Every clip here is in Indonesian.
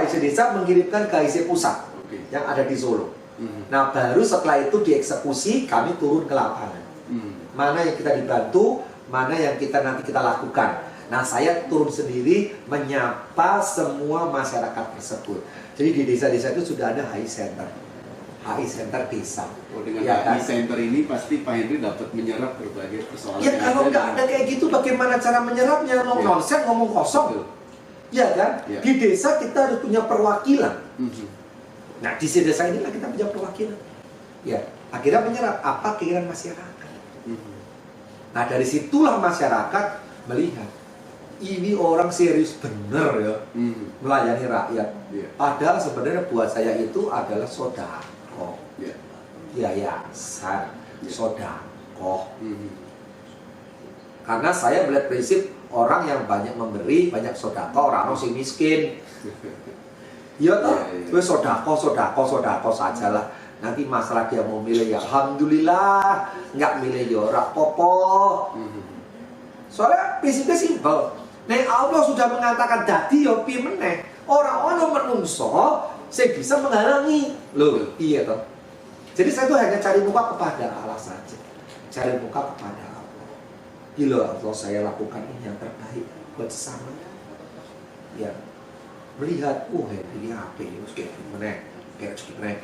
HIC desa mengirimkan ke HIC pusat yang ada di Solo. Nah, baru setelah itu dieksekusi, kami turun ke lapangan. Mana yang kita dibantu, mana yang nanti kita lakukan. Nah, saya turun sendiri menyapa semua masyarakat tersebut. Jadi di desa-desa itu sudah ada HI Center. HI Center desa. Oh, dengan ya, HI Center ini pasti Pak Henry dapat menyerap berbagai persoalan. Ya, kalau nggak ada kayak gitu, bagaimana cara menyerapnya? Nonsen, ngomong kosong. Ya kan? Di desa kita harus punya perwakilan. Nah, di desa inilah kita punya perwakilan. Ya, akhirnya menyerap apa keinginan masyarakat. Nah, dari situlah masyarakat melihat ini orang serius bener ya melayani rakyat. Padahal sebenarnya buat saya itu adalah sodako, yayasan, sodako. Karena saya melihat prinsip orang yang banyak memberi, banyak sodako, orang sing miskin. Ya toh, gue sodako sajalah. Nanti masalah dia mau milih ya alhamdulillah, nggak milih ya ora popo. Soalnya prinsipnya simpel. Nek Allah sudah mengatakan dadi ya piye meneh. Ora ono menungso sing bisa menghalangi. Loh, iya toh. Jadi saya tuh hanya cari muka kepada Allah saja. Cari muka kepada Allah. Gila Allah, saya lakukan ini yang terbaik buat sesama. Ya. Melihat, ini apa ya, kayak gimana, kayak gimana,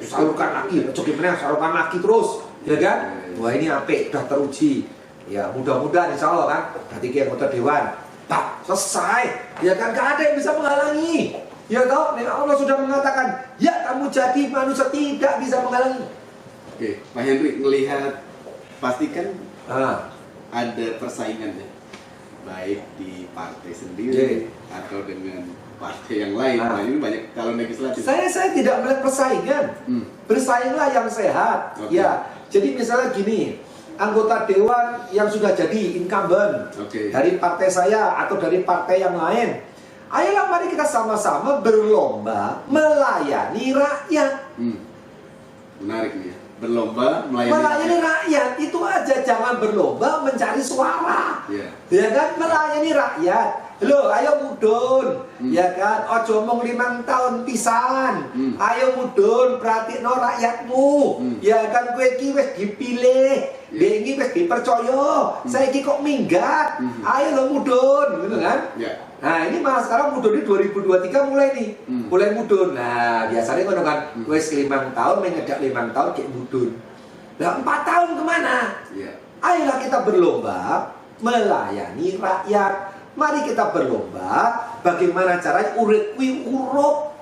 salurkan lagi terus, ya kan? Wah ini apa, udah teruji, ya mudah-mudahan insya Allah kan, nanti kayak anggota dewan, tak selesai, ya kan? Gak ada yang bisa menghalangi, ya toh? Allah sudah mengatakan, ya kamu jadi manusia tidak bisa menghalangi. Oke, Pak Henry melihat, pastikan ada persaingan ya. Baik di partai sendiri atau dengan partai yang lain. Nah, ini banyak calon legislatif. Saya tidak melihat persaingan. Bersainglah yang sehat. Ya, jadi misalnya gini, anggota dewan yang sudah jadi incumbent dari partai saya atau dari partai yang lain, ayolah mari kita sama-sama berlomba melayani rakyat. Menarik nih ya. Berlomba melayani rakyat itu aja, jangan berlomba mencari suara. Ya kan, melayani rakyat. Loh, ayo mudun, ya kan, ojo omong 5 tahun pisan. Ayo mudun, perhatikno rakyatmu. Ya kan, kowe iki wis dipilih, iki wis dipercaya. Saiki kok minggat. Ayo lo mudun, gitu kan? Nah, ini malah sekarang mudun di 2023 mulai nih. Mulai mudun. Nah, biasanya ngono kan, wis 5 tahun mengedak 5 tahun kayak mudun. Nah, 4 tahun kemana? Ayolah kita berlomba melayani rakyat. Mari kita berlomba bagaimana caranya urip kuwi urup.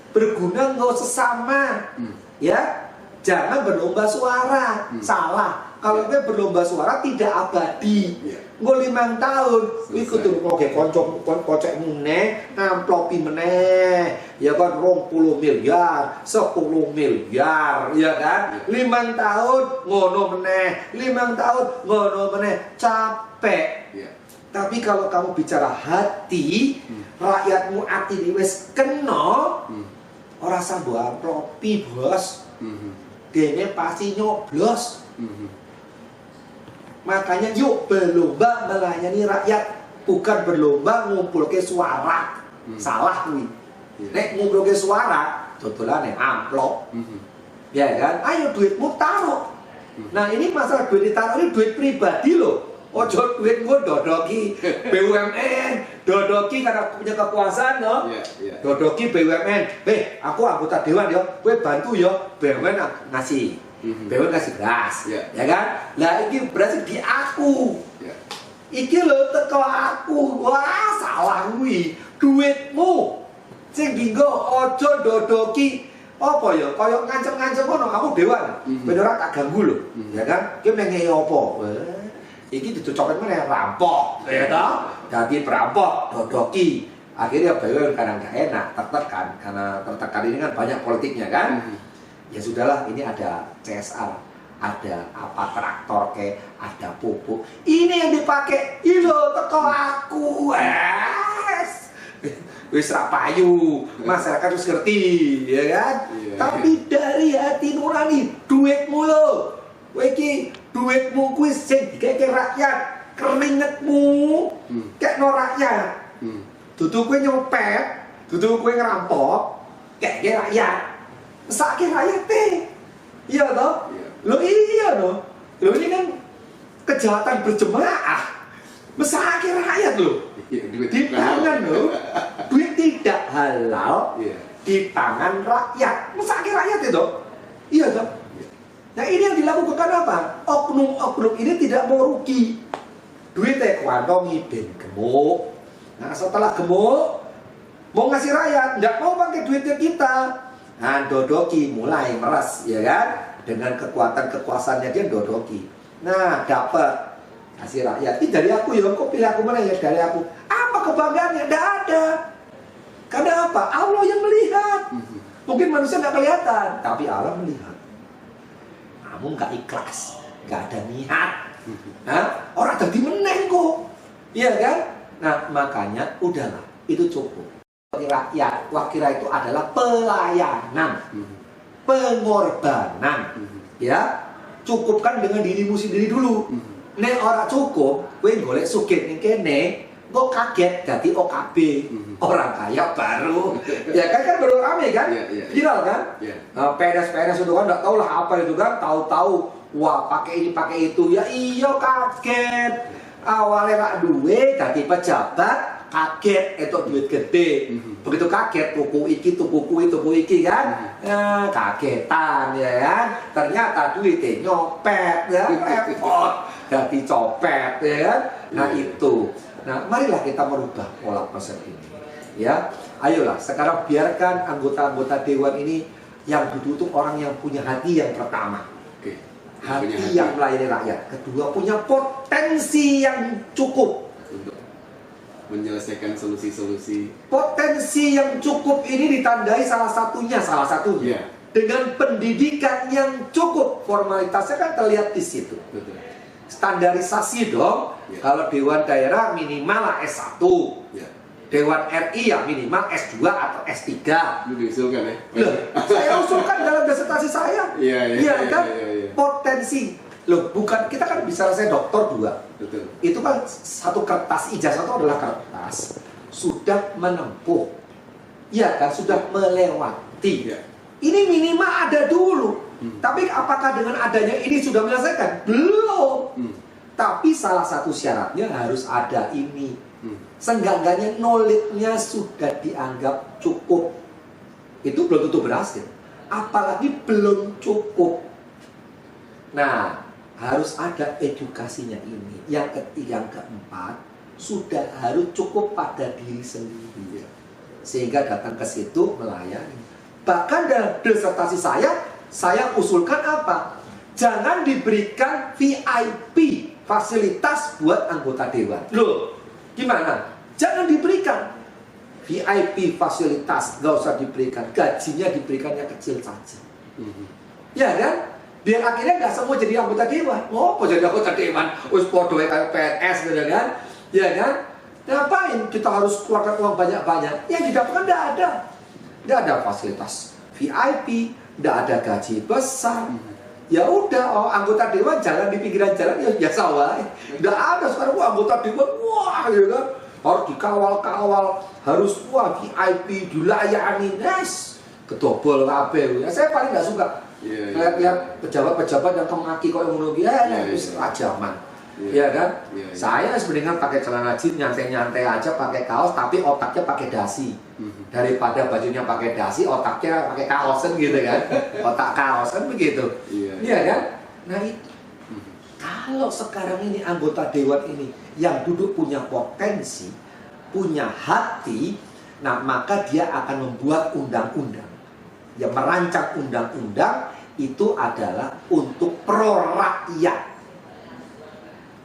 Berguna nggak sesama. Ya. Jangan berlomba suara. Salah. Kalau kita berlomba suara tidak abadi. Nggo 5 tahun, kuwi kudu oke kocek meneh, ngamplopi meneh. Ya kan 20 miliar, 10 miliar, ya kan? 5 tahun ngono meneh, 5 tahun ngono meneh, capek. Tapi kalau kamu bicara hati, rakyatmu hati wis kena, ora sambo amplopi, Bos. Dene pasti nyoblos. Makanya yuk berlomba melayani rakyat, bukan berlomba ngumpul ke suara. Salah kuwi. Nek ngumpul ke suara, dodolane amplop. Ya kan? Ayo duitmu taruh. Nah, ini masalah duit ditaruh ini duit pribadi loh. Ojo duitmu dodoki BUMN, dodoki karena punya kekuasaan no. Dodoki BUMN. Aku anggota dewan yo, kowe bantu yo, BUMN ngasih. BUMN kasih beras, ya kan? Lah iki beras di aku. Iki lho teko aku. Wah, salah kuwi. Duitmu sing dienggo ojo dodoki apa ya? Kaya ngancem-ngancem ngono, aku dewan. Ben ora tak ganggu lho, ya kan? Ki menenge apa? Iki dicocokin meneh rampok, ya toh? Dadi perampok, dodoki. Akhirnya BUMN kadang gak enak, tertekan karena tertekan ini kan banyak politiknya kan? Ya sudahlah, ini ada CSR, ada apa traktor ke, ada pupuk. Ini yang dipakai, ilo teko aku, wis ra payu, masyarakat wis ngerti, ya kan? Tapi dari hati nurani, duitmu lo, iki duitmu kuwi sing dikeke rakyat, keringetmu, kekno rakyat. Dudu kowe nyopet, dudu kowe ngerampok, kayak rakyat. Mesake rakyat teh. Iya toh? Lo iya loh. Lo ini kan kejahatan berjemaah. Mesake rakyat loh. Di tangan loh. Duit tidak halal di tangan rakyat. Mesake rakyat itu. Iya toh? Nah ini yang dilakukan apa? Oknum-oknum ini tidak mau rugi. Duitnya kuantongi ben gemuk. Nah setelah gemuk mau ngasih rakyat, nggak mau pakai duitnya kita. Nah dodoki mulai meres, ya kan? Dengan kekuatan kekuasaannya dia dodoki. Nah dapat kasih rakyat. Ini dari aku ya, kok pilih aku mana ya dari aku? Apa kebanggaannya? Nggak ada. Karena apa? Allah yang melihat. Mungkin manusia nggak kelihatan, tapi Allah melihat. Kamu nggak ikhlas, nggak ada niat. Nah, orang jadi meneng kok, iya kan? Nah makanya udahlah, itu cukup. Rakyat, wakira itu adalah pelayanan, pengorbanan, ya. Cukupkan dengan dirimu sendiri dulu. Nek orang cukup, kowe golek sugih ning kene, kok kaget jadi OKB, orang kaya baru, ya kan baru rame kan, viral kan, PNS itu kan nggak tahu lah apa itu kan, tahu-tahu, wah pakai ini pakai itu, ya iya kaget, awalnya rak duit, jadi pejabat, kaget itu duit gede, begitu kaget tuku iki kan, kagetan ya kan, ternyata duitnya nyopet, ya repot, jadi copet ya kan, nah itu. Nah, marilah kita merubah pola konsep ini. Ya, ayolah. Sekarang biarkan anggota-anggota dewan ini yang duduk itu orang yang punya hati yang pertama. Hati yang melayani rakyat. Kedua, punya potensi yang cukup untuk menyelesaikan solusi-solusi. Potensi yang cukup ini ditandai salah satunya dengan pendidikan yang cukup. Formalitasnya kan terlihat di situ. Betul. Standarisasi dong. Kalau Dewan Daerah minimal lah S1, Dewan RI ya minimal S2 atau S3. Lu diusulkan ya? Loh, saya usulkan dalam disertasi saya. Iya kan? Potensi. Loh, bukan, kita kan bisa selesai doktor 2. Betul. Itu kan satu kertas, ijazah itu adalah kertas sudah menempuh. Iya kan? Sudah melewati. Ini minimal ada dulu. Tapi apakah dengan adanya ini sudah menyelesaikan? Belum. Tapi salah satu syaratnya harus ada ini. Seenggak-enggaknya knowledge-nya sudah dianggap cukup. Itu belum tentu berhasil. Apalagi belum cukup. Nah, harus ada edukasinya ini. Yang ketiga, yang keempat, sudah harus cukup pada diri sendiri. Sehingga datang ke situ melayani. Bahkan dalam disertasi saya usulkan apa? Jangan diberikan VIP, fasilitas buat anggota dewan. Loh, gimana? Jangan diberikan VIP fasilitas, nggak usah diberikan. Gajinya diberikannya kecil saja. Ya kan? Biar akhirnya nggak semua jadi anggota dewan. Oh, kok jadi anggota dewan? Us podo kayak PNS gitu kan? Ya kan? Ngapain kita harus keluarkan uang banyak-banyak? Yang didapatkan nggak ada. Nggak ada fasilitas VIP, nggak ada gaji besar. Ya udah, anggota dewan jalan di pinggiran jalan ya biasa wae. Nggak ada sekarang anggota dewan, wah gitu kan, harus dikawal-kawal, harus wah VIP dilayani, kedobol kabeh. Ya, saya paling nggak suka lihat pejabat-pejabat yang kemaki kok yang menunggu itu rajaman. Iya kan? Saya sebenarnya pakai celana jeans nyantai-nyantai aja, pakai kaos tapi otaknya pakai dasi. Daripada bajunya pakai dasi, otaknya pakai kaosan gitu kan. Otak kaosan begitu. Iya kan? Nah itu. Kalau sekarang ini anggota dewan ini yang duduk punya potensi, punya hati, nah maka dia akan membuat undang-undang. Yang merancang undang-undang itu adalah untuk pro rakyat.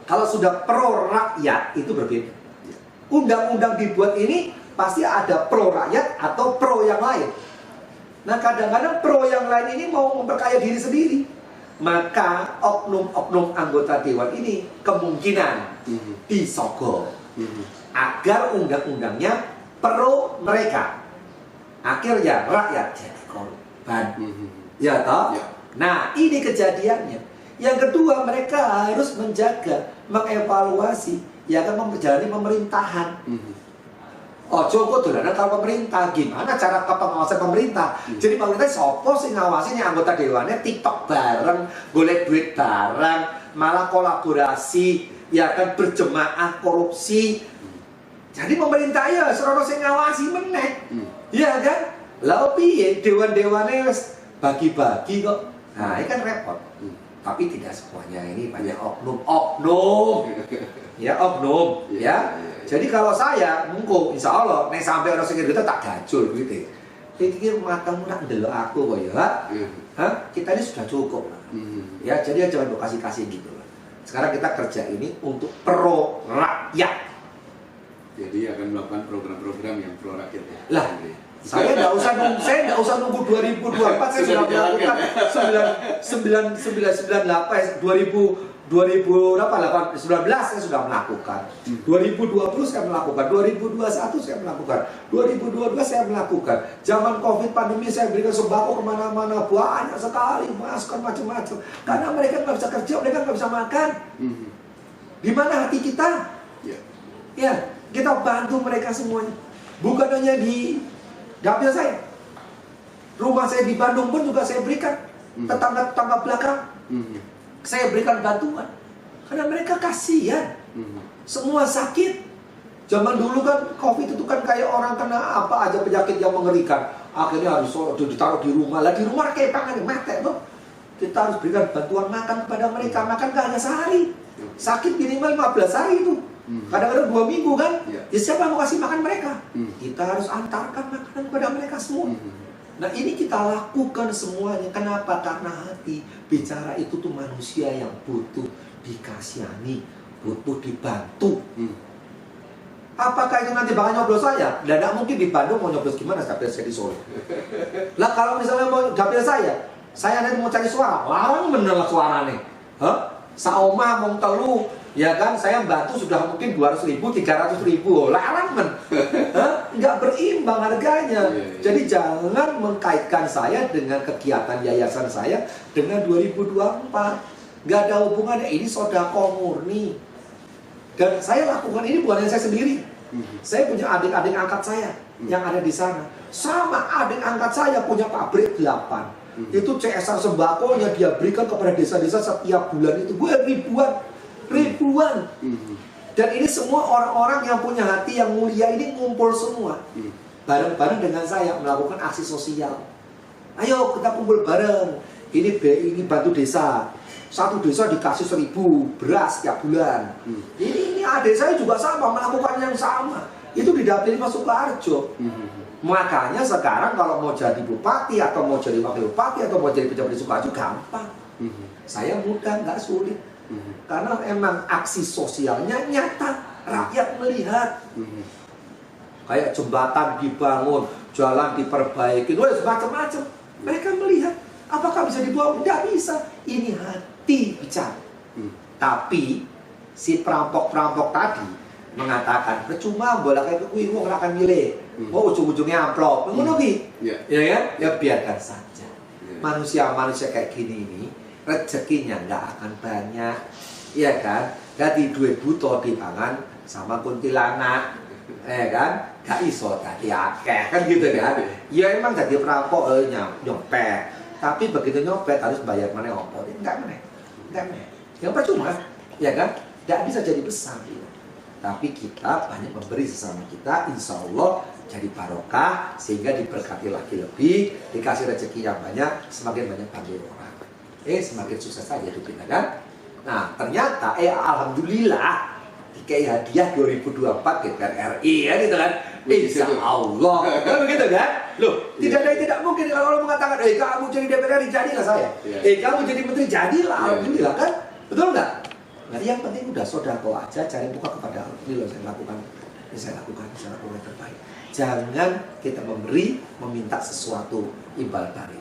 Kalau sudah pro rakyat itu berbeda. Undang-undang dibuat ini pasti ada pro rakyat atau pro yang lain. Nah kadang-kadang pro yang lain ini mau memperkaya diri sendiri. Maka oknum-oknum anggota dewan ini kemungkinan disogok agar undang-undangnya pro mereka. Akhirnya rakyat jadi korban. Ya toh? Nah ini kejadiannya. Yang kedua, mereka harus menjaga, mengevaluasi, ya kan menjalani pemerintahan. Ojo kok dolanan kalau pemerintah. Gimana cara pengawasan pemerintah? Jadi pemerintah sopo sing ngawasi anggota dewannya TikTok bareng, golek duit bareng, malah kolaborasi, ya kan berjemaah korupsi. Jadi pemerintah ya serono sing ngawasi meneh. Iya kan? Lah piye dewan-dewane wis bagi-bagi kok. Nah, ini kan repot. Tapi tidak semuanya, ini banyak oknum. Ya, oknum, ya. Jadi kalau saya mungkin insya Allah nek sampai orang sing kita tak gajul gitu. Pikir matamu nak ndelok aku kok ya. Hah? Kita ini sudah cukup. Ya, jadi jangan kasih gitu. Sekarang kita kerja ini untuk pro rakyat. Jadi akan melakukan program-program yang pro rakyat ya. Lah, saya nggak usah nunggu 2024, saya sudah melakukan 2019 saya sudah melakukan, 2020 saya melakukan, 2021 saya melakukan, 2022 saya melakukan. Zaman COVID pandemi saya berikan sembako kemana-mana, banyak sekali, masker macam-macam. Karena mereka nggak bisa kerja, mereka nggak bisa makan. Di mana hati kita? Ya, kita bantu mereka semuanya. Bukan hanya di dapil saya, rumah saya di Bandung pun juga saya berikan, tetangga-tetangga belakang. Saya berikan bantuan karena mereka kasihan, semua sakit. Zaman dulu kan COVID itu kan kayak orang kena apa aja penyakit yang mengerikan, akhirnya harus ditaruh di rumah. Lah di rumah kayak pangan mati tuh. Kita harus berikan bantuan makan kepada mereka, makan gak hanya sehari, sakit minimal 15 hari itu, kadang-kadang 2 minggu kan. Ya siapa mau kasih makan mereka? Kita harus antarkan makanan kepada mereka semua. Nah ini kita lakukan semuanya. Kenapa? Karena hati. Bicara itu tuh manusia yang butuh dikasihani, butuh dibantu. Apakah itu nanti bakal nyoblos saya? Tidak mungkin di Bandung mau nyoblos gimana dapil saya di Solo. Lah kalau misalnya mau dapil saya nanti mau cari suara, larang bener lah suaranya. Saoma mau telu, ya kan, saya bantu sudah mungkin 200.000, 300.000, larang men. Nggak berimbang harganya. Jadi jangan mengkaitkan saya dengan kegiatan yayasan saya dengan 2024. Nggak ada hubungannya, ini sodako murni. Dan saya lakukan ini bukan hanya saya sendiri. Saya punya adik-adik angkat saya yang ada di sana. Sama adik angkat saya punya pabrik 8. Itu CSR sembakonya dia berikan kepada desa-desa setiap bulan itu ribuan. Dan ini semua orang-orang yang punya hati yang mulia ini ngumpul semua bareng-bareng dengan saya melakukan aksi sosial. Ayo kita kumpul bareng. Ini BI, ini bantu desa. Satu desa dikasih 1.000 beras tiap bulan. Ini adik saya juga sama melakukan yang sama. Itu di dapil Mas Sukoharjo. Makanya sekarang kalau mau jadi bupati atau mau jadi wakil bupati atau mau jadi pejabat di Sukoharjo gampang. Saya mudah, nggak sulit. Karena emang aksi sosialnya nyata, rakyat melihat. Kayak jembatan dibangun, jalan diperbaiki, macam-macam. Mereka melihat. Apakah bisa dibuang? Tidak bisa. Ini hati bicara. Tapi si perampok-perampok tadi mengatakan percuma bola kayak kuwi wong ora akan milih. Mau ujung-ujungnya amplop. Ngono ki. Ya kan? Ya biarkan saja. Manusia-manusia kayak gini ini rezekinya nggak akan banyak. Iya kan? Dadi duit buta dipangan sama kuntilanak. Kan? Gak iso dadi akeh kan gitu kan. Ya emang jadi perampok nyopet. Tapi begitu nyopet harus bayar mana opo. Enggak mana. Yang percuma. Ya kan? Gak bisa jadi besar. Tapi kita banyak memberi sesama kita, insya Allah jadi barokah, sehingga diberkati lagi lebih, dikasih rezeki yang banyak, semakin banyak bantu orang. Semakin sukses saja hidup kita kan. Nah ternyata alhamdulillah dikai hadiah 2024 DPR RI ya gitu kan. Insya Allah kan begitu kan. Loh tidak ada yang tidak mungkin. Kalau orang mengatakan kamu jadi DPR RI, jadilah saya. Kamu jadi menteri, jadilah. Alhamdulillah kan. Betul nggak? Jadi yang penting udah sodako aja, cari muka kepada Allah. Ini loh saya lakukan yang terbaik. Jangan kita memberi, meminta sesuatu imbal balik.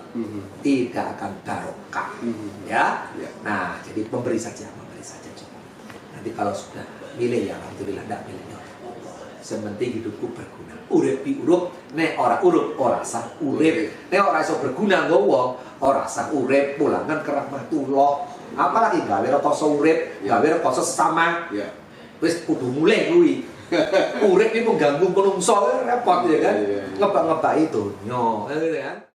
Tidak akan barokah. Ya. Nah, jadi memberi saja coba. Nanti kalau sudah milih ya alhamdulillah, tidak milih. Sementing hidupku berguna. Urip pi urup, nek ora urup ora sah urip. Nek ora iso berguna nggo wong, ora sah urip, pulangan ke rahmatullah. Apalagi gawe rekoso urip, gawe rekoso sesama. Wis kudu mulai kuwi. Urip ini mengganggu penungso repot ya kan. Iya. Ngebak-ngebak itu. Nyo, kan.